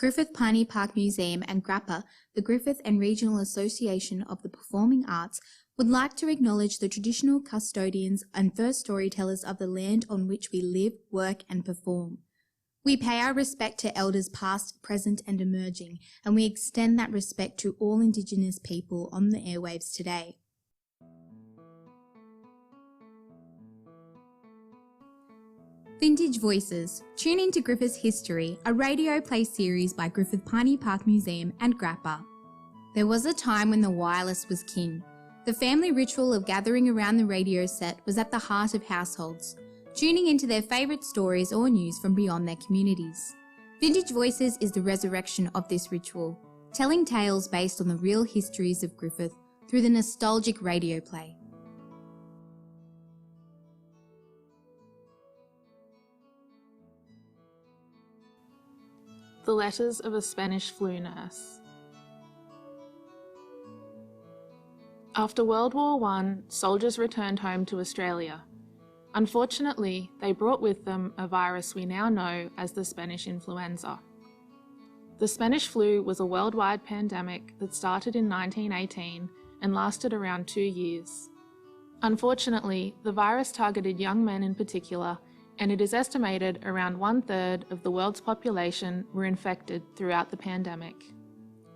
Griffith Piney Park Museum and GRAPA, the Griffith and Regional Association of the Performing Arts, would like to acknowledge the traditional custodians and first storytellers of the land on which we live, work and perform. We pay our respect to elders past, present and emerging, and we extend that respect to all Indigenous people on the airwaves today. Vintage Voices. Tune into Griffith's History, a radio play series by Griffith Piney Park Museum and GRAPA. There was a time when the wireless was king. The family ritual of gathering around the radio set was at the heart of households, tuning into their favourite stories or news from beyond their communities. Vintage Voices is the resurrection of this ritual, telling tales based on the real histories of Griffith through the nostalgic radio play. The Letters of a Spanish Flu Nurse. After World War I, soldiers returned home to Australia. Unfortunately, they brought with them a virus we now know as the Spanish influenza. The Spanish flu was a worldwide pandemic that started in 1918 and lasted around 2 years. Unfortunately, the virus targeted young men in particular, and it is estimated around 1/3 of the world's population were infected throughout the pandemic.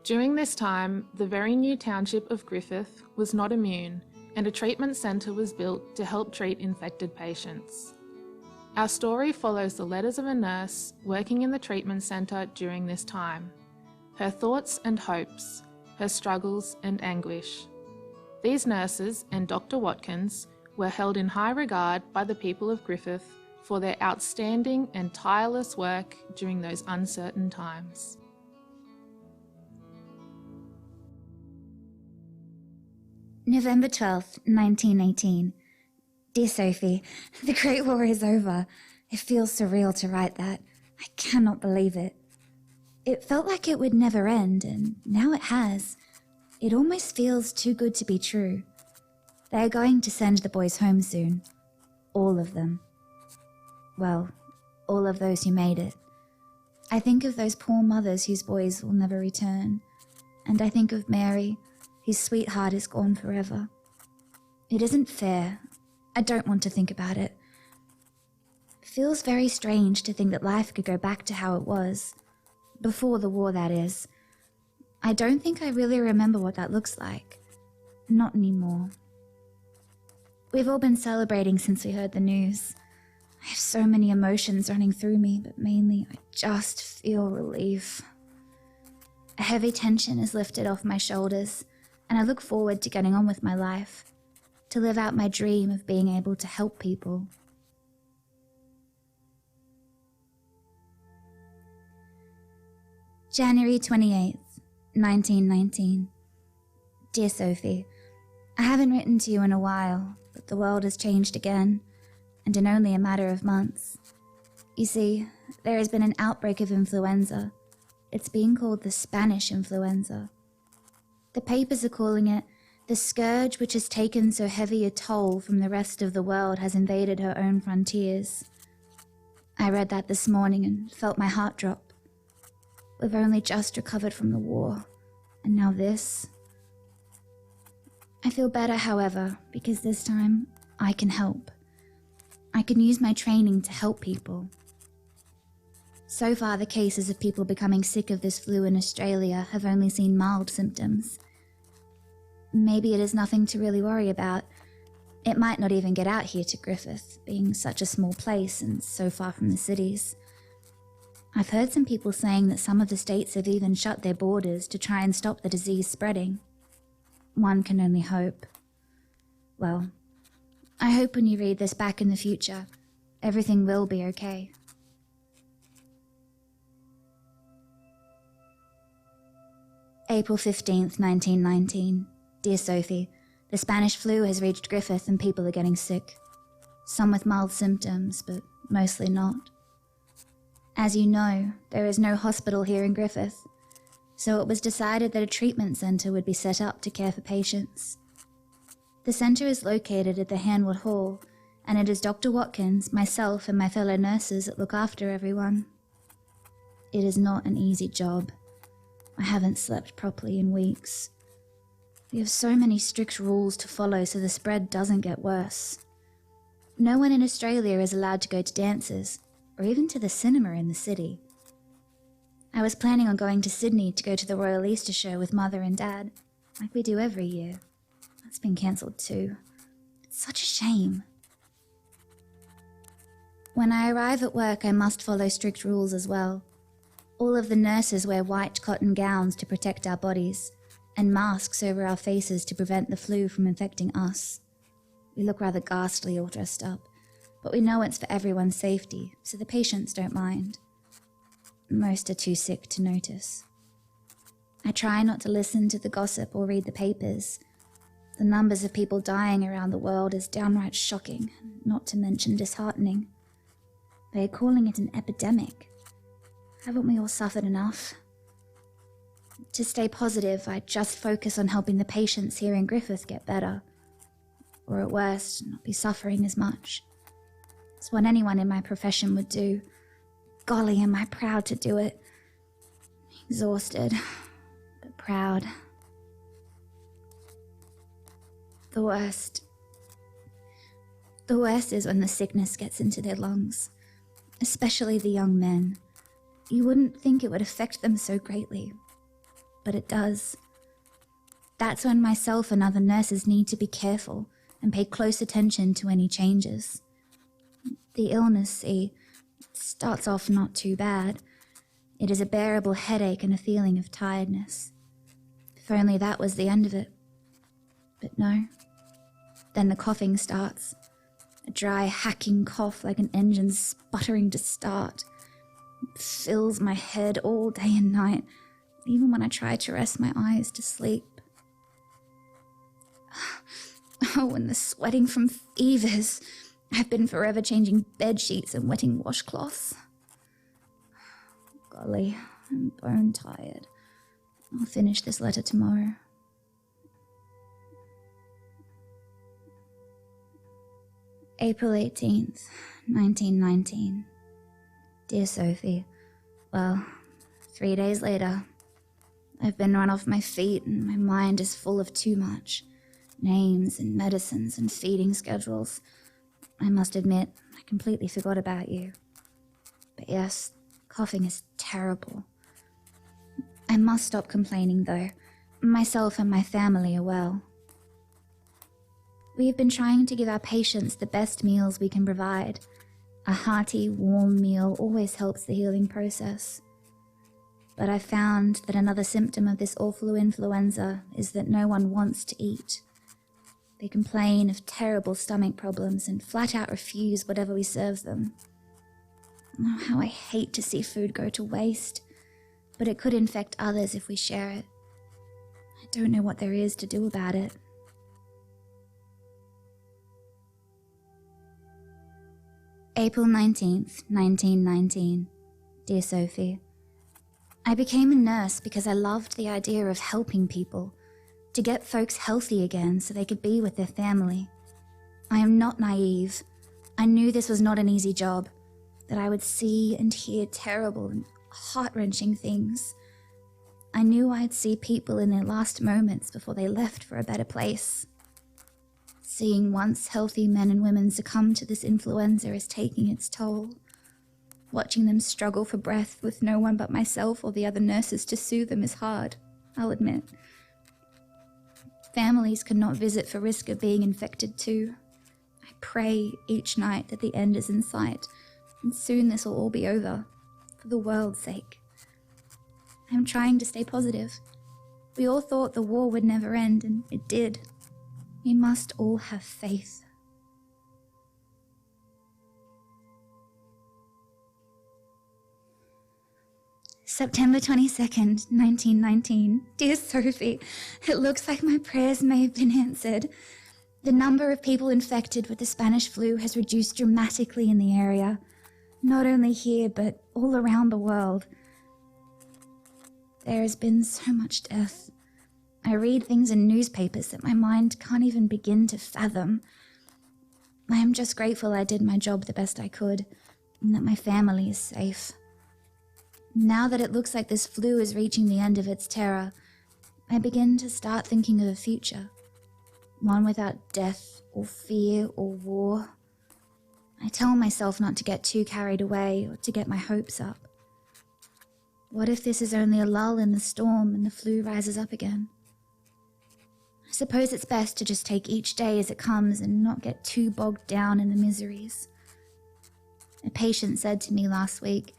During this time, the very new township of Griffith was not immune, and a treatment centre was built to help treat infected patients. Our story follows the letters of a nurse working in the treatment centre during this time, her thoughts and hopes, her struggles and anguish. These nurses and Dr. Watkins were held in high regard by the people of Griffith for their outstanding and tireless work during those uncertain times. November 12th, 1918. Dear Sophie, the Great War is over. It feels surreal to write that. I cannot believe it. It felt like it would never end, and now it has. It almost feels too good to be true. They are going to send the boys home soon. All of them. Well, all of those who made it. I think of those poor mothers whose boys will never return, and I think of Mary, whose sweetheart is gone forever. It isn't fair. I don't want to think about it. It feels very strange to think that life could go back to how it was. Before the war, that is. I don't think I really remember what that looks like. Not anymore. We've all been celebrating since we heard the news. I have so many emotions running through me, but mainly I just feel relief. A heavy tension is lifted off my shoulders, and I look forward to getting on with my life, to live out my dream of being able to help people. January 28th, 1919. Dear Sophie, I haven't written to you in a while, but the world has changed again, and in only a matter of months. You see, there has been an outbreak of influenza. It's being called the Spanish influenza. The papers are calling it the scourge which has taken so heavy a toll from the rest of the world has invaded her own frontiers. I read that this morning and felt my heart drop. We've only just recovered from the war, and now this. I feel better, however, because this time I can help. I can use my training to help people. So far, the cases of people becoming sick of this flu in Australia have only seen mild symptoms. Maybe it is nothing to really worry about. It might not even get out here to Griffith, being such a small place and so far from the cities. I've heard some people saying that some of the states have even shut their borders to try and stop the disease spreading. One can only hope. Well, I hope when you read this back in the future, everything will be okay. April 15th, 1919. Dear Sophie, the Spanish flu has reached Griffith and people are getting sick. Some with mild symptoms, but mostly not. As you know, there is no hospital here in Griffith, so it was decided that a treatment centre would be set up to care for patients. The centre is located at the Hanwood Hall, and it is Dr. Watkins, myself and my fellow nurses that look after everyone. It is not an easy job. I haven't slept properly in weeks. We have so many strict rules to follow so the spread doesn't get worse. No one in Australia is allowed to go to dances, or even to the cinema in the city. I was planning on going to Sydney to go to the Royal Easter Show with Mother and Dad, like we do every year. That's been cancelled too. It's such a shame. When I arrive at work, I must follow strict rules as well. All of the nurses wear white cotton gowns to protect our bodies, and masks over our faces to prevent the flu from infecting us. We look rather ghastly all dressed up, but we know it's for everyone's safety, so the patients don't mind. Most are too sick to notice. I try not to listen to the gossip or read the papers. The numbers of people dying around the world is downright shocking, not to mention disheartening. They are calling it an epidemic. Haven't we all suffered enough? To stay positive, I just focus on helping the patients here in Griffith get better, or at worst, not be suffering as much. It's what anyone in my profession would do. Golly, am I proud to do it. Exhausted, but proud. The worst is when the sickness gets into their lungs, especially the young men. You wouldn't think it would affect them so greatly, but it does. That's when myself and other nurses need to be careful and pay close attention to any changes. The illness, see, starts off not too bad. It is a bearable headache and a feeling of tiredness. If only that was the end of it. But no. Then the coughing starts. A dry, hacking cough like an engine sputtering to start. It fills my head all day and night, even when I try to rest my eyes to sleep. Oh, and the sweating from fevers. I've been forever changing bed sheets and wetting washcloths. Golly, I'm bone tired. I'll finish this letter tomorrow. April 18th, 1919. Dear Sophie, well, 3 days later. I've been run off my feet and my mind is full of too much. Names and medicines and feeding schedules. I must admit, I completely forgot about you. But yes, coughing is terrible. I must stop complaining though. Myself and my family are well. We have been trying to give our patients the best meals we can provide. A hearty, warm meal always helps the healing process. But I've found that another symptom of this awful influenza is that no one wants to eat. They complain of terrible stomach problems and flat out refuse whatever we serve them. Oh, how I hate to see food go to waste, but it could infect others if we share it. I don't know what there is to do about it. April 19th, 1919. Dear Sophie, I became a nurse because I loved the idea of helping people, to get folks healthy again so they could be with their family. I am not naive. I knew this was not an easy job, that I would see and hear terrible and heart-wrenching things. I knew I'd see people in their last moments before they left for a better place. Seeing once healthy men and women succumb to this influenza is taking its toll. Watching them struggle for breath with no one but myself or the other nurses to soothe them is hard, I'll admit. Families could not visit for risk of being infected too. I pray each night that the end is in sight, and soon this will all be over, for the world's sake. I'm trying to stay positive. We all thought the war would never end, and it did. We must all have faith. September 22nd, 1919. Dear Sophie, it looks like my prayers may have been answered. The number of people infected with the Spanish flu has reduced dramatically in the area, not only here, but all around the world. There has been so much death. I read things in newspapers that my mind can't even begin to fathom. I am just grateful I did my job the best I could, and that my family is safe. Now that it looks like this flu is reaching the end of its terror, I begin to start thinking of a future. One without death or fear or war. I tell myself not to get too carried away or to get my hopes up. What if this is only a lull in the storm and the flu rises up again? I suppose it's best to just take each day as it comes and not get too bogged down in the miseries. A patient said to me last week,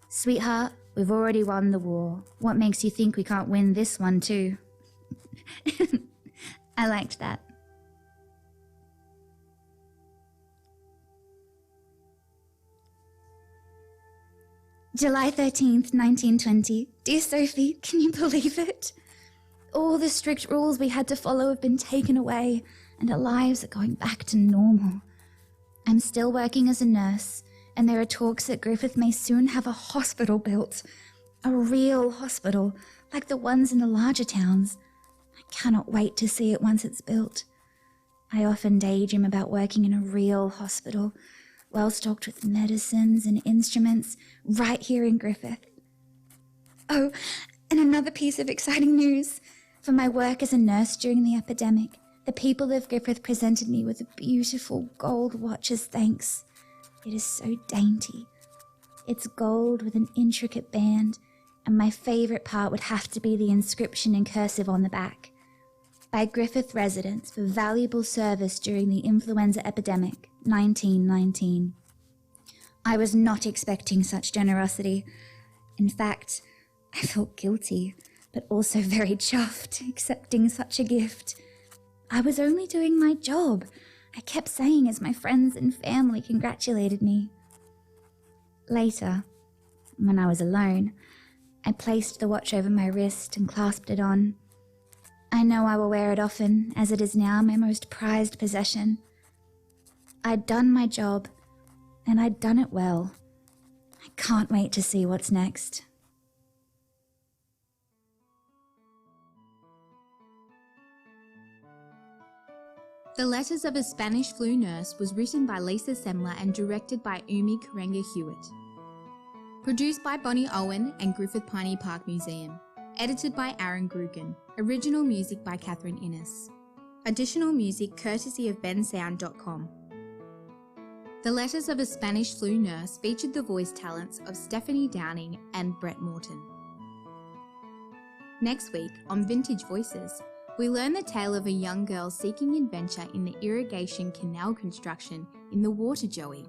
"Sweetheart, we've already won the war. What makes you think we can't win this one too?" I liked that. July 13th, 1920. Dear Sophie, can you believe it? All the strict rules we had to follow have been taken away, and our lives are going back to normal. I'm still working as a nurse, and there are talks that Griffith may soon have a hospital built. A real hospital, like the ones in the larger towns. I cannot wait to see it once it's built. I often daydream about working in a real hospital, well stocked with medicines and instruments, right here in Griffith. Oh, and another piece of exciting news. For my work as a nurse during the epidemic, the people of Griffith presented me with a beautiful gold watch as thanks. It is so dainty. It's gold with an intricate band, and my favourite part would have to be the inscription in cursive on the back. By Griffith residents for valuable service during the influenza epidemic, 1919. I was not expecting such generosity. In fact, I felt guilty, but also very chuffed accepting such a gift. I was only doing my job, I kept saying as my friends and family congratulated me. Later, when I was alone, I placed the watch over my wrist and clasped it on. I know I will wear it often, as it is now my most prized possession. I'd done my job, and I'd done it well. I can't wait to see what's next. The Letters of a Spanish Flu Nurse was written by Lisa Semmler and directed by Oumi Karenga-Hewitt. Produced by Bonnie Owen and Griffith Piney Park Museum. Edited by Aaron Grugan. Original music by Catherine Innes. Additional music courtesy of bensound.com. The Letters of a Spanish Flu Nurse featured the voice talents of Stephanie Downing and Brette Morton. Next week on Vintage Voices, we learn the tale of a young girl seeking adventure in the irrigation canal construction in the Water Joey.